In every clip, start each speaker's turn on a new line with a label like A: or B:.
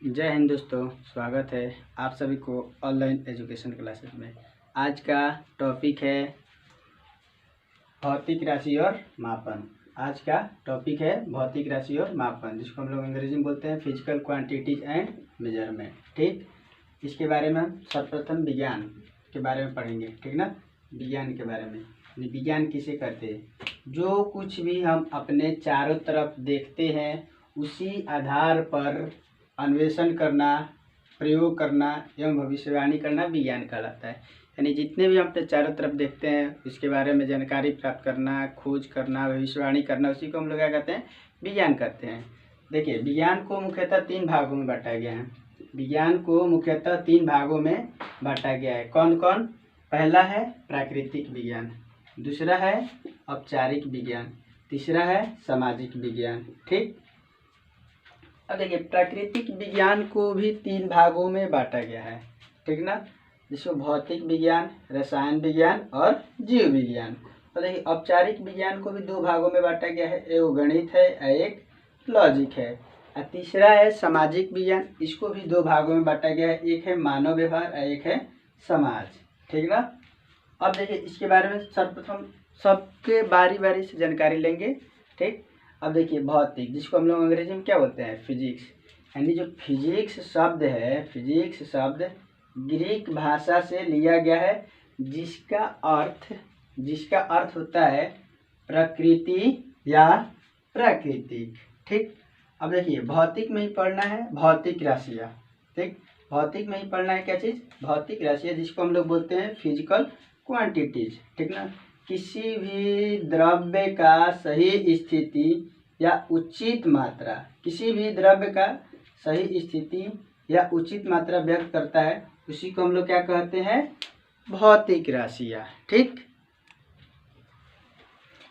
A: जय हिंद दोस्तों, स्वागत है आप सभी को ऑनलाइन एजुकेशन क्लासेस में। आज का टॉपिक है भौतिक राशि और मापन। आज का टॉपिक है भौतिक राशि और मापन, जिसको हम लोग अंग्रेजी में बोलते हैं फिजिकल क्वांटिटीज एंड मेजरमेंट। ठीक, इसके बारे में हम सर्वप्रथम विज्ञान के बारे में पढ़ेंगे। ठीक ना, विज्ञान के बारे में। विज्ञान किसे कहते हैं? जो कुछ भी हम अपने चारों तरफ देखते हैं उसी आधार पर अन्वेषण करना, प्रयोग करना एवं भविष्यवाणी करना विज्ञान कहलाता है। यानी जितने भी हम अपने चारों तरफ देखते हैं इसके बारे में जानकारी प्राप्त करना, खोज करना, भविष्यवाणी करना, उसी को हम लोग क्या कहते हैं? विज्ञान कहते हैं। देखिए, विज्ञान को मुख्यतः 3 भागों में बांटा गया है। विज्ञान को मुख्यतः 3 भागों में बांटा गया है। कौन कौन? पहला है प्राकृतिक विज्ञान, दूसरा है औपचारिक विज्ञान, तीसरा है सामाजिक विज्ञान। ठीक, अब देखिए, प्राकृतिक विज्ञान को भी 3 भागों में बांटा गया है। ठीक ना, जिसको भौतिक विज्ञान, रसायन विज्ञान और जीव विज्ञान। तो देखिए, औपचारिक विज्ञान को भी 2 भागों में बांटा गया है। एक गणित है, एक लॉजिक है। और तीसरा है सामाजिक विज्ञान, इसको भी 2 भागों में बांटा गया है। एक है मानव व्यवहार और एक है समाज। ठीक ना, अब देखिए इसके बारे में सर्वप्रथम सबके बारी बारी से जानकारी लेंगे। ठीक, अब देखिए भौतिक, जिसको हम लोग अंग्रेजी में क्या बोलते हैं? फिजिक्स। यानी जो फिजिक्स शब्द है, फिजिक्स शब्द ग्रीक भाषा से लिया गया है, जिसका अर्थ होता है प्रकृति या प्राकृतिक। ठीक, अब देखिए भौतिक में ही पढ़ना है भौतिक राशियाँ। ठीक, भौतिक में ही पढ़ना है क्या चीज़? भौतिक राशियाँ, जिसको हम लोग बोलते हैं फिजिकल क्वांटिटीज। ठीक ना, किसी भी द्रव्य का सही स्थिति या उचित मात्रा, किसी भी द्रव्य का सही स्थिति या उचित मात्रा व्यक्त करता है, उसी को हम लोग क्या कहते हैं? भौतिक राशियाँ। ठीक,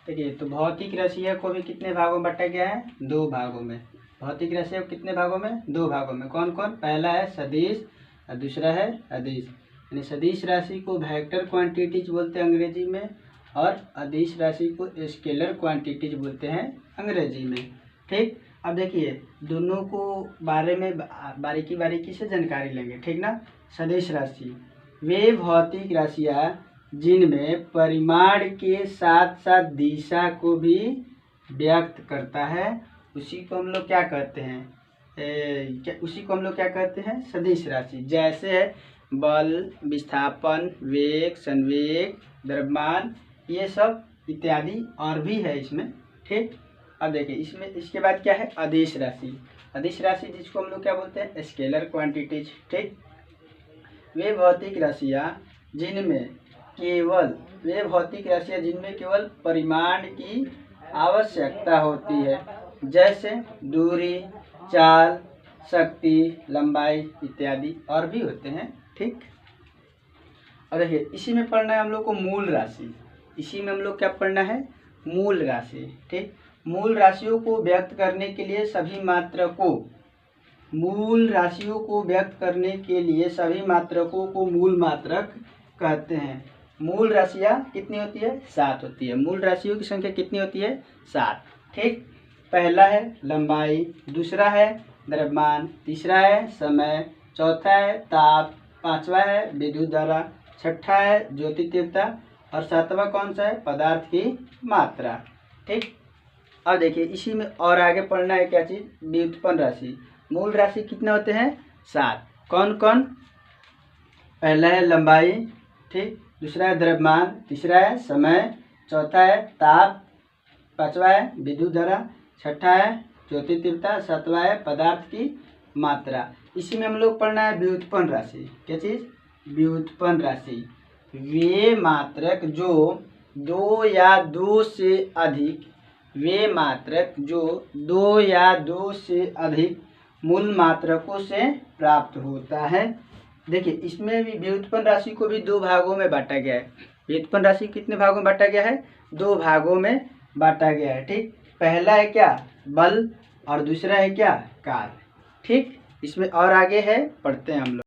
A: देखिए तो भौतिक राशियाँ को भी कितने भागों में बांटा गया है? 2 भागों में। भौतिक राशियाँ को कितने भागों में? 2 भागों में। कौन कौन? पहला है सदिश और दूसरा है अदिश। यानी सदिश राशि को वेक्टर क्वांटिटीज बोलते हैं अंग्रेजी में, और अदिश राशि को स्केलर क्वांटिटीज बोलते हैं अंग्रेजी में। ठीक, अब देखिए दोनों को बारे में बारीकी से जानकारी लेंगे। ठीक ना, सदिश राशि वे भौतिक राशियाँ जिनमें परिमाण के साथ साथ दिशा को भी व्यक्त करता है, उसी को हम लोग क्या कहते हैं? उसी को हम लोग क्या कहते हैं? सदिश राशि। जैसे है बल, विस्थापन, वेग, संवेग, द्रव्यमान, ये सब इत्यादि और भी है इसमें। ठीक, अब देखिए इसमें इसके बाद क्या है? अदिश राशि। अदिश राशि, जिसको हम लोग क्या बोलते हैं? Scalar quantities. ठीक, वे भौतिक राशियाँ जिनमें केवल परिमाण की आवश्यकता होती है, जैसे दूरी, चाल, शक्ति, लंबाई इत्यादि और भी होते हैं। ठीक, और देखिए इसी में पढ़ना है हम लोग को मूल राशि। इसी में हम लोग क्या पढ़ना है? मूल राशि। ठीक, मूल राशियों को व्यक्त करने के लिए सभी मात्रकों को मूल मात्रक कहते हैं। मूल राशियाँ कितनी होती है? 7 होती है। मूल राशियों की संख्या कितनी होती है? 7। ठीक, पहला है लंबाई, दूसरा है द्रव्यमान, तीसरा है समय, चौथा है ताप, पांचवा है विद्युत धारा, छठा है ज्योति तीव्रता और सातवां कौन सा है? पदार्थ की मात्रा। ठीक, अब देखिए इसी में और आगे पढ़ना है क्या चीज़? व्युत्पन्न राशि। मूल राशि कितने होते हैं? 7। कौन कौन? पहला है लंबाई, ठीक, दूसरा है द्रव्यमान, तीसरा है समय, चौथा है ताप, पांचवा है विद्युत धारा, छठा है ज्योति तीव्रता, सातवां है पदार्थ की मात्रा। इसी में हम लोग पढ़ना है व्युत्पन्न राशि। क्या चीज़? व्युत्पन्न राशि वे मात्रक जो 2 या 2 से अधिक मूल मात्रकों से प्राप्त होता है। देखिए इसमें भी व्युत्पन्न राशि को भी 2 भागों में बांटा गया है। व्युत्पन्न राशि कितने भागों में बांटा गया है? 2 भागों में बांटा गया है। ठीक, पहला है क्या? बल और दूसरा है क्या? कार्य। ठीक, इसमें और आगे है, पढ़ते हैं हम लोग।